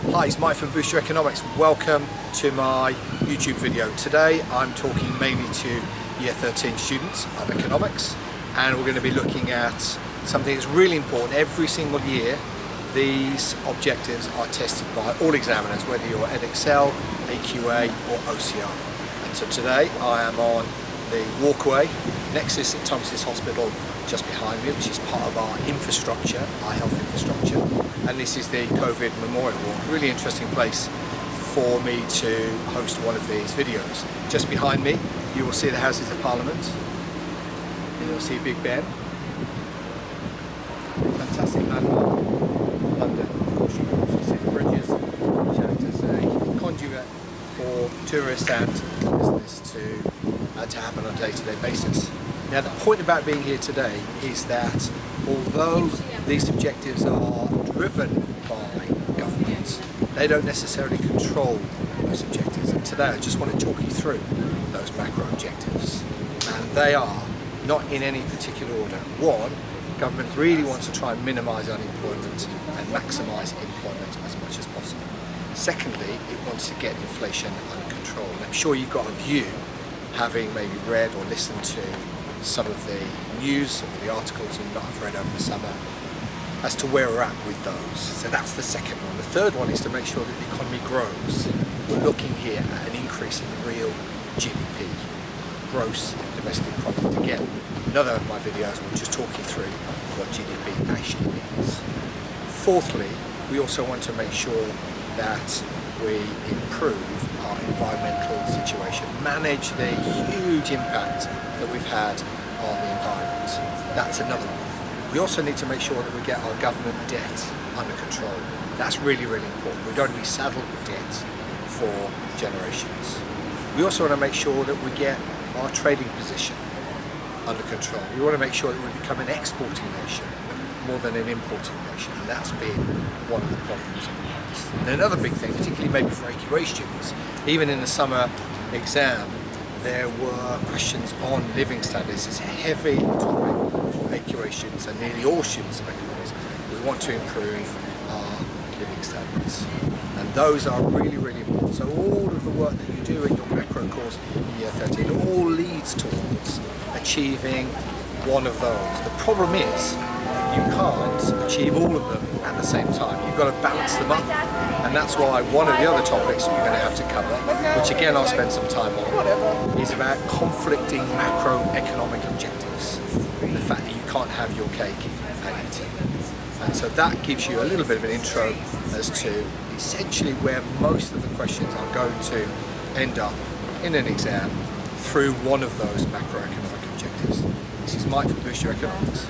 Hi, it's Mike from Boost Your Economics. Welcome to my YouTube video. Today I'm talking mainly to Year 13 students of economics, and we're going to be looking at something that's really important. Every single year these objectives are tested by all examiners, whether you're Edexcel, AQA or OCR. And so today I am on the walkway next to St Thomas's Hospital just behind me, which is part of our infrastructure, our health infrastructure. And this is the COVID Memorial Walk. Really interesting place for me to host one of these videos. Just behind me you will see the Houses of Parliament. You'll see Big Ben. Fantastic landmark of London. Of course you can also see the bridges, which act as a conduit for tourists and business to happen on a day-to-day basis. Now the point about being here today is that although these objectives are driven by governments, they don't necessarily control those objectives. And today I just want to talk you through those macro objectives. And they are not in any particular order. One, government really wants to try and minimise unemployment and maximise employment as much as possible. Secondly, it wants to get inflation under control. And I'm sure you've got a view, having maybe read or listened to some of the news or the articles you might have read over the summer as to where we're at with those. So that's the second one. The third one is to make sure that the economy grows. We're looking here at an increase in real GDP, gross domestic product. Again, another of my videos will just talk you through what GDP actually means. Fourthly, we also want to make sure that we improve our environmental situation, manage the huge impact that we've had on the environment. That's another one. We also need to make sure that we get our government debt under control. That's really, really important. We don't be saddled with debt for generations. We also want to make sure that we get our trading position under control. We want to make sure that we become an exporting nation more than an importing nation, and that's been one of the problems in the past. And another big thing, particularly maybe for AQA students, even in the summer exam, there were questions on living standards. It's a heavy topic for AQA students and nearly all students of economics. We want to improve our living standards, and those are really, really important. So all of the work that you do in your macro course in Year 13 all leads towards achieving one of those. The problem is you can't achieve all of them at the same time. You've got to balance them up, and that's why one of the other topics that you're going to have to cover, which again I'll spend some time on, is about conflicting macroeconomic objectives. The fact that you can't have your cake and eat it. And so that gives you a little bit of an intro as to essentially where most of the questions are going to end up in an exam through one of those macroeconomic objectives. This is Mike from Boost Your Economics.